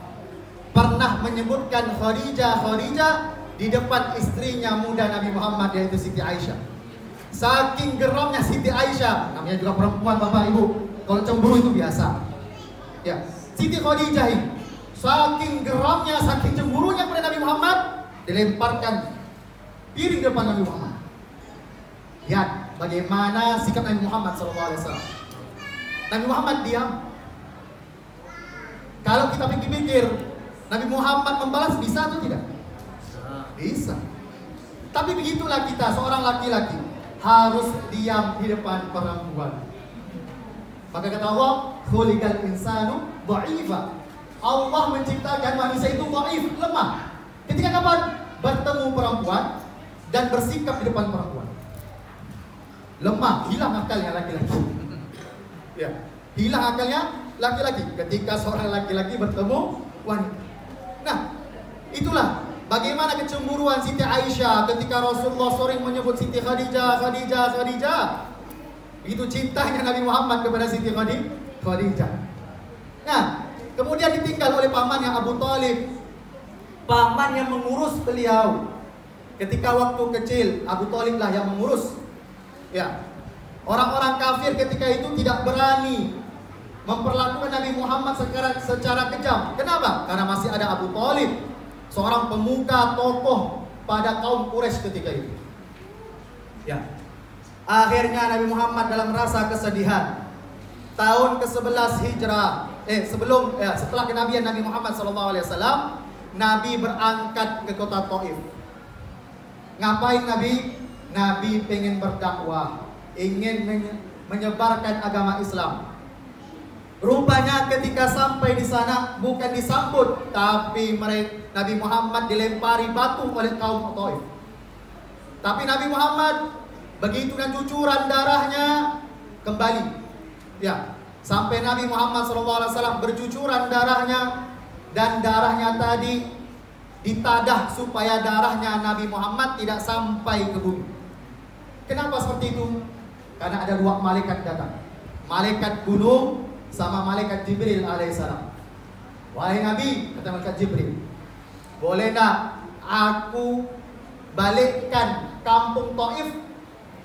pernah menyebutkan Khadijah di depan istrinya muda Nabi Muhammad, yaitu Siti Aisyah. Saking geramnya Siti Aisyah, namanya juga perempuan bapak ibu, kalau cemburu itu biasa. Ya, Siti Khadijah ini saking geramnya, saking cemburunya pada Nabi Muhammad, dilemparkan piring depan Nabi Muhammad. Lihat bagaimana sikap Nabi Muhammad SAW. Nabi Muhammad diam. Kalau kita pikir-pikir, Nabi Muhammad membalas bisa atau tidak? Bisa. Tapi begitulah kita, seorang laki-laki harus diam di depan perempuan. Maka kata Allah, khuliqal insanu dha'ifa. Allah menciptakan manusia itu dhaif, lemah. Ketika kapan? Bertemu perempuan dan bersikap di depan perempuan. Lemah, hilang akalnya laki-laki. Ya, hilang akalnya laki-laki ketika seorang laki-laki bertemu wanita. Nah, itulah bagaimana kecemburuan Siti Aisyah ketika Rasulullah sering menyebut Siti Khadijah, Khadijah, Khadijah. Begitu cintanya Nabi Muhammad kepada Siti Khadijah. Nah, kemudian ditinggal oleh pamannya Abu Thalib. Paman yang mengurus beliau. Ketika waktu kecil, Abu Thalib lah yang mengurus. Ya. Orang-orang kafir ketika itu tidak berani memperlakukan Nabi Muhammad secara kejam. Kenapa? Karena masih ada Abu Thalib, seorang pemuka tokoh pada kaum Quraisy ketika itu. Ya. Akhirnya Nabi Muhammad dalam rasa kesedihan tahun ke-11 Hijrah, setelah kenabian Nabi Muhammad SAW, Nabi berangkat ke kota Taif. Ngapain Nabi? Nabi pengen berdakwah, ingin menyebarkan agama Islam. Rupanya ketika sampai di sana bukan disambut, tapi Nabi Muhammad dilempari batu oleh kaum Taif. Tapi Nabi Muhammad begitu dan cucuran darahnya kembali. Ya, sampai Nabi Muhammad SAW bercucuran darahnya, dan darahnya tadi ditadah supaya darahnya Nabi Muhammad tidak sampai ke bumi. Kenapa seperti itu? Karena ada dua malaikat datang, malaikat gunung sama malaikat Jibril alaihissalam. Wahai Nabi, kata malaikat Jibril, boleh tak aku balikkan kampung Taif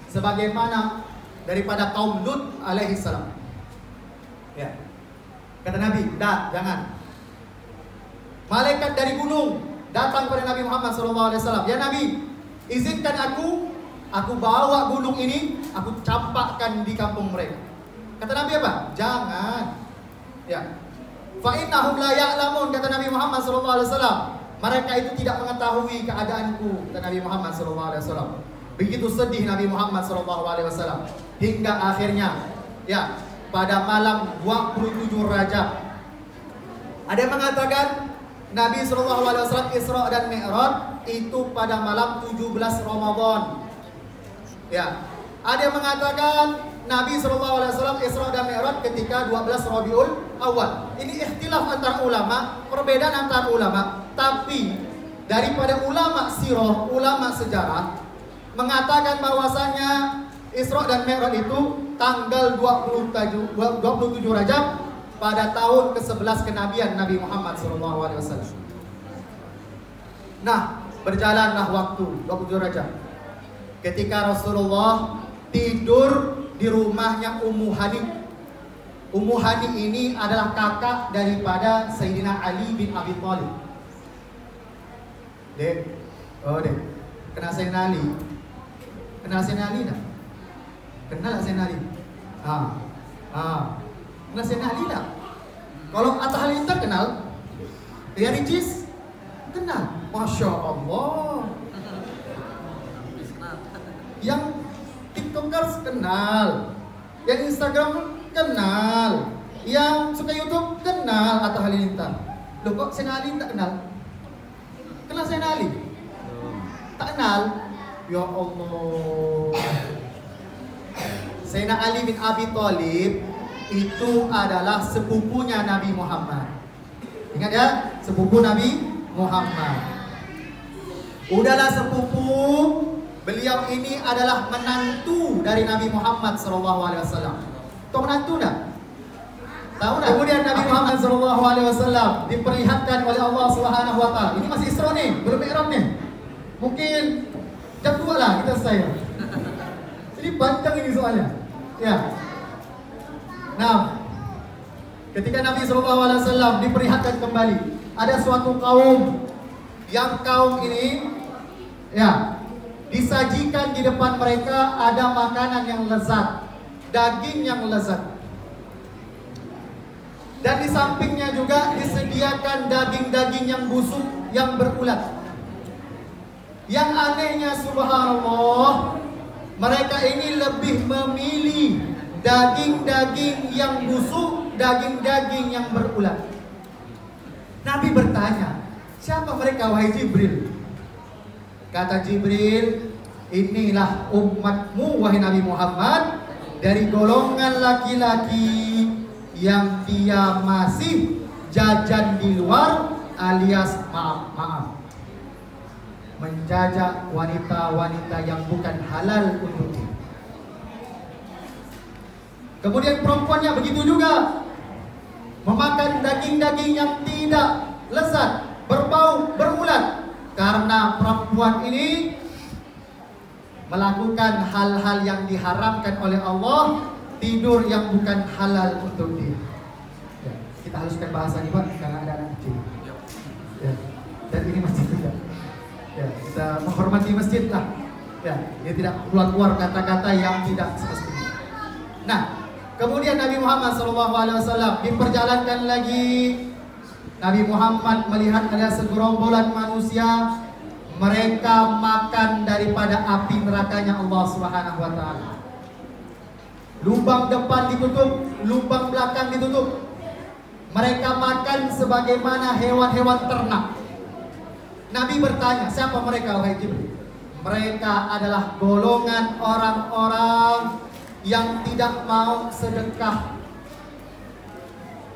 sebagaimana daripada kaum Lut alaihissalam? Ya. Kata Nabi, dah, jangan. Malaikat dari gunung datang kepada Nabi Muhammad SAW. Ya Nabi, izinkan aku bawa gunung ini, aku campakkan di kampung mereka. Kata Nabi apa? Jangan. Ya. Fa innahum la ya'lamun, kata Nabi Muhammad SAW. Mereka itu tidak mengetahui keadaanku, kata Nabi Muhammad SAW. Begitu sedih Nabi Muhammad SAW hingga akhirnya, ya, pada malam 27 Rajab. Ada yang mengatakan Nabi SAW Isra dan Mi'raj itu pada malam 17 Ramadan. Ya, ada yang mengatakan Nabi SAW Isra dan Mi'raj ketika 12 Rabiul Awal. Ini ikhtilaf antar ulama, perbedaan antar ulama. Tapi daripada ulama sirah, ulama sejarah mengatakan bahwasanya Isra dan Mi'raj itu tanggal 27 Rajab pada tahun ke-11 kenabian Nabi Muhammad SAW. Nah, berjalanlah waktu 27 Rajab. Ketika Rasulullah tidur di rumahnya Ummu Hani. Ummu Hani ini adalah kakak daripada Sayyidina Ali bin Abi Thalib. Dek, kenal Sayyidina Ali? Kenal Sayyidina Ali tak? Kenal Sayyidina Ali? Kenal Sayyidina Ali tak? Kalau Atta Halilintar kenal? Ria Ricis? Kenal? Masya Allah. Yang TikTokers kenal, yang Instagram kenal, yang suka YouTube kenal Atta Halilintar. Loh, kok Sayyidina Ali tak kenal? Kenal Sayyidina Ali? Tak kenal? Ya Allah. Sayyidina Ali bin Abi Thalib itu adalah sepupunya Nabi Muhammad. Ingat ya, sepupu Nabi Muhammad. Udahlah sepupu, beliau ini adalah menantu dari Nabi Muhammad SAW. Tahu menantu dah? Tahu dah? Kemudian Nabi Muhammad SAW diperlihatkan oleh Allah Subhanahu Wa Taala. Ini masih Isra nih, belum Mi'raj nih. Mungkin jam 2 lah kita selesai. Ini panjang ini soalnya. Ya. Nah, ketika Nabi SAW diperlihatkan kembali, ada suatu kaum yang kaum ini, ya, disajikan di depan mereka ada makanan yang lezat, daging yang lezat, dan di sampingnya juga disediakan daging-daging yang busuk yang berulat. Yang anehnya subhanallah, mereka ini lebih memilih daging-daging yang busuk, daging-daging yang berulat. Nabi bertanya, siapa mereka wahai Jibril? Kata Jibril, inilah umatmu wahai Nabi Muhammad, dari golongan laki-laki yang dia masih jajan di luar alias maaf, menjajah wanita-wanita yang bukan halal untuk dia. Kemudian perempuannya begitu juga, memakan daging-daging yang tidak lezat, berbau, berulat, karena perempuan ini melakukan hal-hal yang diharamkan oleh Allah, tidur yang bukan halal untuk dia. Ya, kita haluskan bahasa ini Pak, karena ada anak kecil. Ya, dan ini masjid juga. Ya, kita menghormati masjid lah. Ya, dia tidak keluar kata-kata yang tidak semestinya. Nah, kemudian Nabi Muhammad SAW diperjalankan lagi. Nabi Muhammad melihat ada segerombolan manusia, mereka makan daripada api nerakanya Allah Subhanahu wa taala. Lubang depan ditutup, lubang belakang ditutup. Mereka makan sebagaimana hewan-hewan ternak. Nabi bertanya, siapa mereka wahai Jibril? Mereka adalah golongan orang-orang yang tidak mau sedekah,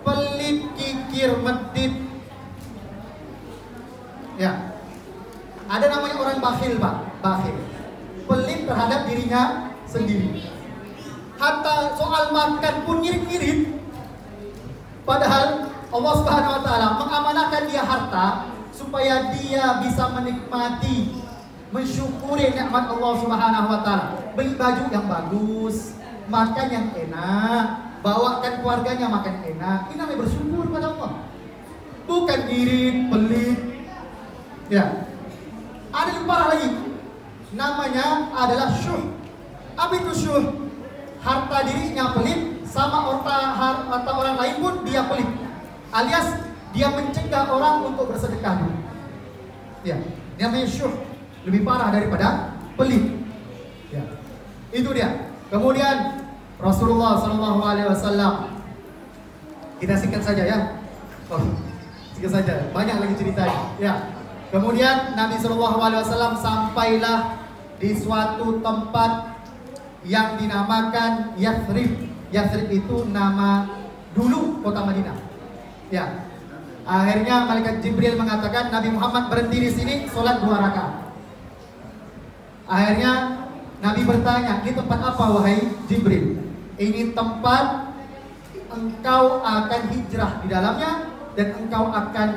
pelit, kikir, medit. Ya, ada namanya orang bakhil Pak, bakhil, pelit terhadap dirinya sendiri. Hatta soal makan pun ngirit-ngirit. Padahal Allah Subhanahu wa taala mengamanahkan dia harta supaya dia bisa menikmati, mensyukuri nikmat Allah Subhanahu wa taala. Beli baju yang bagus, makan yang enak, bawakan keluarganya makan enak. Ini namanya bersyukur pada Allah. Bukan ngirit, pelit. Ya. Ada yang parah lagi. Namanya adalah syuh. Apa itu syuh? Harta dirinya pelit, sama harta orang lain pun dia pelit. Alias dia mencegah orang untuk bersedekah dulu. Ya, dia namanya syuh, lebih parah daripada pelit. Ya, itu dia. Kemudian Rasulullah SAW, kita singkat saja ya. Oh, singkat saja. Banyak lagi ceritanya. Ya. Kemudian Nabi SAW sampailah di suatu tempat yang dinamakan Yathrib. Yathrib itu nama dulu kota Madinah. Ya. Akhirnya malaikat Jibril mengatakan Nabi Muhammad berhenti di sini sholat 2 rakaat. Akhirnya Nabi bertanya, ini tempat apa wahai Jibril? Ini tempat engkau akan hijrah di dalamnya dan engkau akan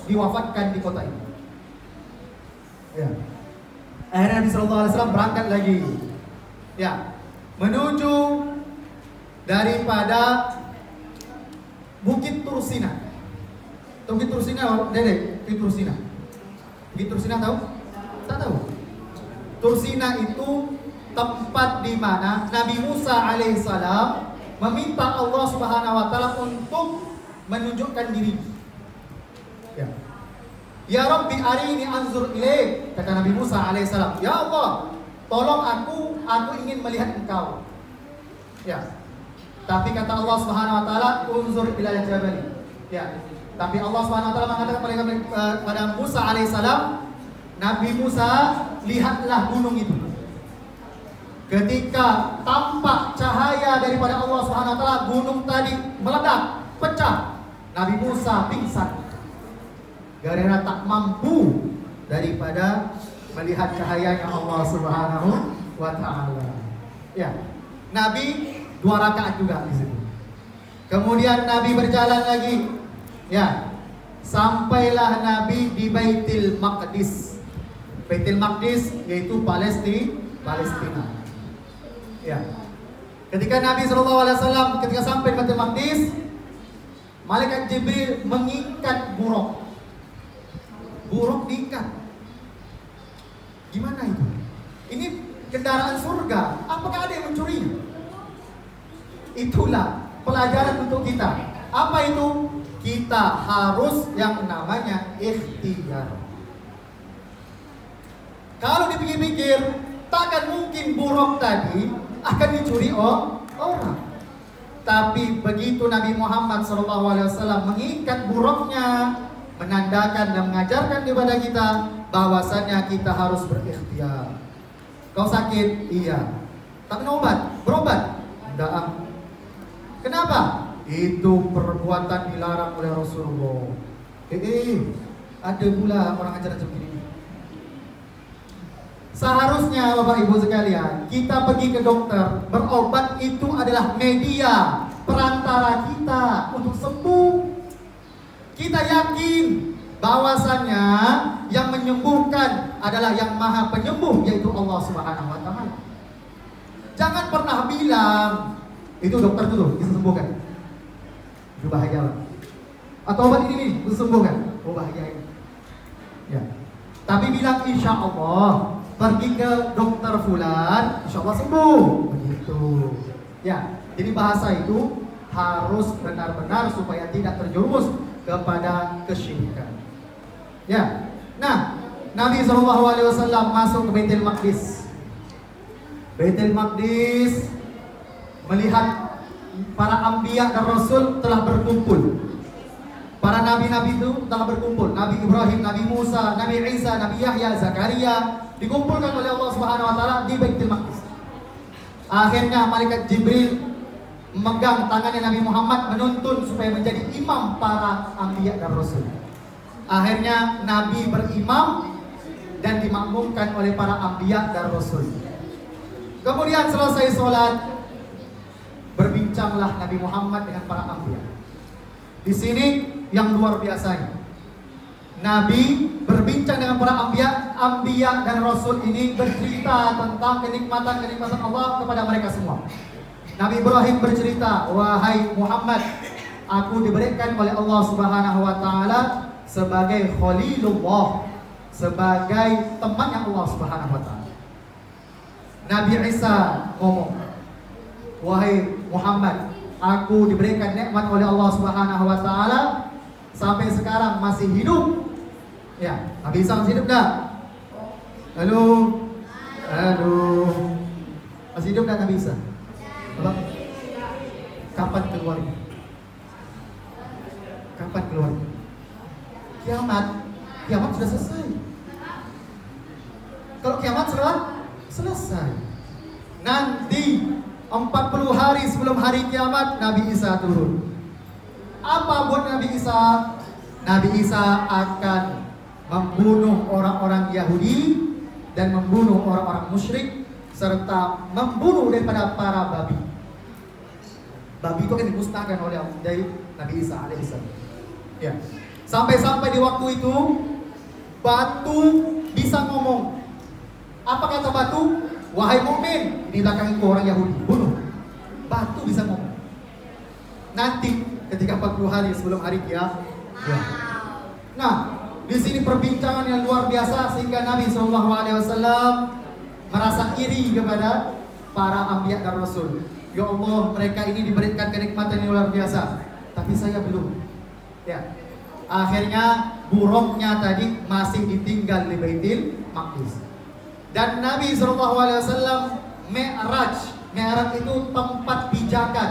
diwafatkan di kota ini. Ya. Akhirnya Nabi SAW berangkat lagi. Ya, menuju daripada Bukit Tursina. Bukit Tursina, Dede, Bukit Tursina. Bukit Tursina tahu? Tak tahu. Tursina itu tempat di mana Nabi Musa alaihissalam meminta Allah Subhanahu wa taala untuk menunjukkan diri. Ya. Ya Rabbi arini anzur ilaik, kata Nabi Musa alaihissalam. Ya Allah, tolong aku ingin melihat engkau. Ya. Tapi kata Allah Subhanahu wa taala, unzur ila jabal. Ya. Tapi Allah Subhanahu wa taala mengatakan pada Musa alaihissalam, Nabi Musa, lihatlah gunung itu. Ketika tampak cahaya daripada Allah Subhanahu wa taala, gunung tadi meledak, pecah. Nabi Musa pingsan. Gara-gara tak mampu daripada melihat cahayanya Allah Subhanahu wa taala. Ya. Nabi 2 rakaat juga di situ. Kemudian Nabi berjalan lagi. Ya. Sampailah Nabi di Baitul Maqdis. Baitul Maqdis yaitu Palestina. Ya. Ketika Nabi SAW ketika sampai di Baitul Maqdis, malaikat Jibril mengikat buruk. Buruk diikat. Gimana itu? Ini kendaraan surga. Apakah ada yang mencurinya? Itulah pelajaran untuk kita. Apa itu? Kita harus yang namanya ikhtiar. Kalau dipikir-pikir, takkan mungkin buruk tadi akan dicuri orang. Tapi begitu Nabi Muhammad SAW mengikat buruknya, menandakan dan mengajarkan kepada kita bahwasannya kita harus berikhtiar. Kau sakit? Iya. Tapi berobat? Tidak. Kenapa? Itu perbuatan dilarang oleh Rasulullah. Ada pula orang ajar macam ini. Seharusnya Bapak Ibu sekalian, kita pergi ke dokter. Berobat itu adalah media perantara kita untuk sembuh. Kita yakin bahwasannya yang menyembuhkan adalah yang Maha Penyembuh, yaitu Allah Subhanahu wa Ta'ala. Jangan pernah bilang itu dokter itu bisa sembuhkan. Itu bahaya. Atau obat ini bisa sembuhkan. Oh bahaya ini. Ya. Tapi bilang insya Allah, pergi ke dokter fulan, insya Allah sembuh. Begitu. Ya. Jadi bahasa itu harus benar-benar supaya tidak terjerumus kepada kesyirikan. Ya. Nah, Nabi SAW masuk ke Baitul Maqdis. Baitul Maqdis melihat para anbiya dan rasul telah berkumpul. Para nabi-nabi itu telah berkumpul. Nabi Ibrahim, Nabi Musa, Nabi Isa, Nabi Yahya, Zakaria dikumpulkan oleh Allah Subhanahu wa Ta'ala di Baitul Maqdis. Akhirnya malaikat Jibril memegang tangannya Nabi Muhammad, menuntun supaya menjadi imam para anbiya dan rasul. Akhirnya Nabi berimam dan dimakmumkan oleh para anbiya dan rasul. Kemudian selesai sholat, berbincanglah Nabi Muhammad dengan para anbiya. Di sini yang luar biasanya, Nabi berbincang dengan para anbiya dan rasul ini, bercerita tentang kenikmatan Allah kepada mereka semua. Nabi Ibrahim bercerita, wahai Muhammad, aku diberikan oleh Allah Subhanahu wa Ta'ala sebagai Khalilullah, sebagai temannya Allah Subhanahu wa Ta'ala. Nabi Isa ngomong, wahai Muhammad, aku diberikan nikmat oleh Allah Subhanahu wa Ta'ala sampai sekarang masih hidup. Ya, Nabi Isa masih hidup dah. Halo. Masih hidup dah Nabi Isa? Kapan keluarnya? Kapan keluarnya? Kiamat sudah selesai. Kalau kiamat sudah selesai, nanti 40 hari sebelum hari kiamat Nabi Isa turun. Apa buat Nabi Isa? Nabi Isa akan membunuh orang-orang Yahudi dan membunuh orang-orang musyrik, serta membunuh daripada para babi. Babi itu akan dimusnahkan oleh Nabi Isa alaihissalam. Ya. Sampai-sampai di waktu itu batu bisa ngomong. Apa kata batu? Wahai mukmin, di belakang orang Yahudi, bunuh. Batu bisa ngomong. Nanti ketika 40 hari sebelum hari kiamat. Nah, di sini perbincangan yang luar biasa sehingga Nabi SAW merasa iri kepada para anbiya dan rasul. Ya Allah, mereka ini diberikan kenikmatan yang luar biasa, tapi saya belum. Ya. Akhirnya buruknya tadi masih ditinggal di Baitul Maqdis. Dan Nabi SAW Mi'raj itu tempat pijakan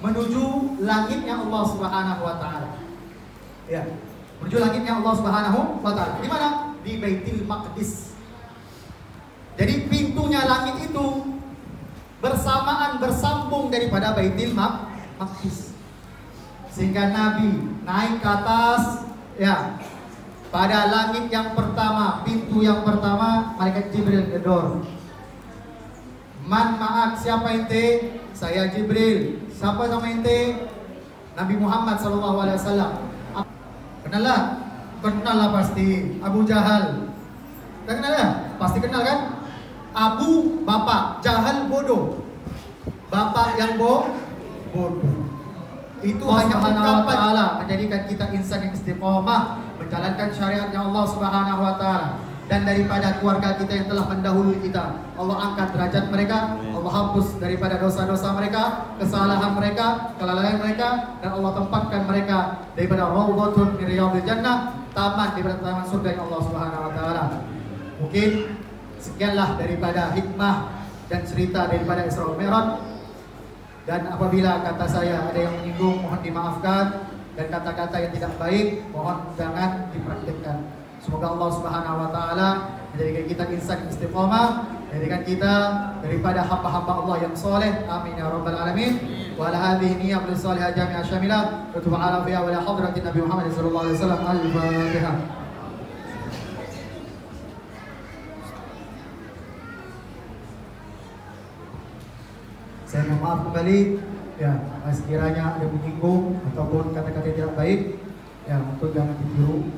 menuju langitnya Allah Subhanahu wa Ta'ala. Ya, menuju langitnya Allah Subhanahu wa Ta'ala. Di mana? Di Baitul Maqdis. Jadi pintunya langit itu bersambung daripada Baitul Maqdis. Sehingga Nabi naik ke atas, ya. Pada langit yang pertama, pintu yang pertama, malaikat Jibril gedor. Man maaf, siapa ente? Saya Jibril. Siapa sama ente? Nabi Muhammad SAW. Kenal lah pasti. Abu Jahal. Tak kenal lah? Pasti kenal kan? Abu bapak, Jahal bodoh. Bapak yang bodoh. Itu hanya ungkapan menjadikan kita insan yang istiqomah, menjalankan syariatnya Allah Subhanahu wa Ta'ala. Dan daripada keluarga kita yang telah mendahului kita, Allah angkat derajat mereka, Allah hapus daripada dosa-dosa mereka, kesalahan mereka, kelalaian mereka, dan Allah tempatkan mereka daripada Raudhatun min Riyadhil Jannah, taman daripada taman surga Allah Subhanahu wa Ta'ala. Mungkin Sekianlah daripada hikmah dan cerita daripada Isra wal Mi'raj. Dan apabila kata saya ada yang menyinggung, mohon dimaafkan, dan kata-kata yang tidak baik mohon jangan dipraktikkan. Semoga Allah Subhanahu wa taala menjadikan kita insan istiqomah, menjadikan kita daripada hamba-hamba Allah yang soleh. Amin ya rabbal alamin. Wa ala hadhihi niyatul salihah jami'ah syamilah wa tub ala fiha wa la hadratin Nabi Muhammad sallallahu alaihi wasallam. Al-Fatihah. Saya mohon maaf kembali ya, sekiranya ada menyinggung ataupun kata-kata yang tidak baik ya, untuk jangan ditiru,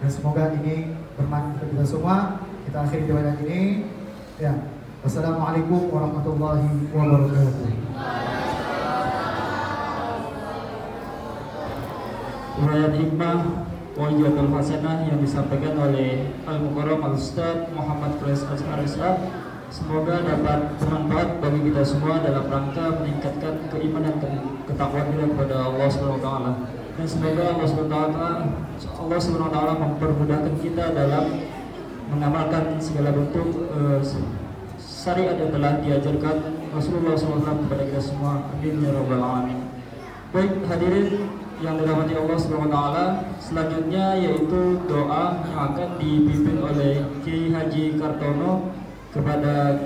dan semoga ini bermanfaat untuk kita semua. Kita akhiri ibadah ini ya. Wassalamualaikum warahmatullahi wabarakatuh. Uraian hikmah Wajibatul Hasanah yang disampaikan oleh Al-Mukarram Al-Ustaz Muhammad Faiz Ashar. Semoga dapat bermanfaat bagi kita semua dalam rangka meningkatkan keimanan dan ketakwaan kita kepada Allah Subhanahu wa taala. Dan semoga Allah Subhanahu wa taala mempermudahkan kita dalam mengamalkan segala bentuk syariat yang telah diajarkan Rasulullah SAW kepada kita semua. Amin ya rabbal alamin. Baik hadirin yang dirahmati Allah Subhanahu wa taala, selanjutnya yaitu doa yang akan dipimpin oleh Kiai Haji Kartono kepada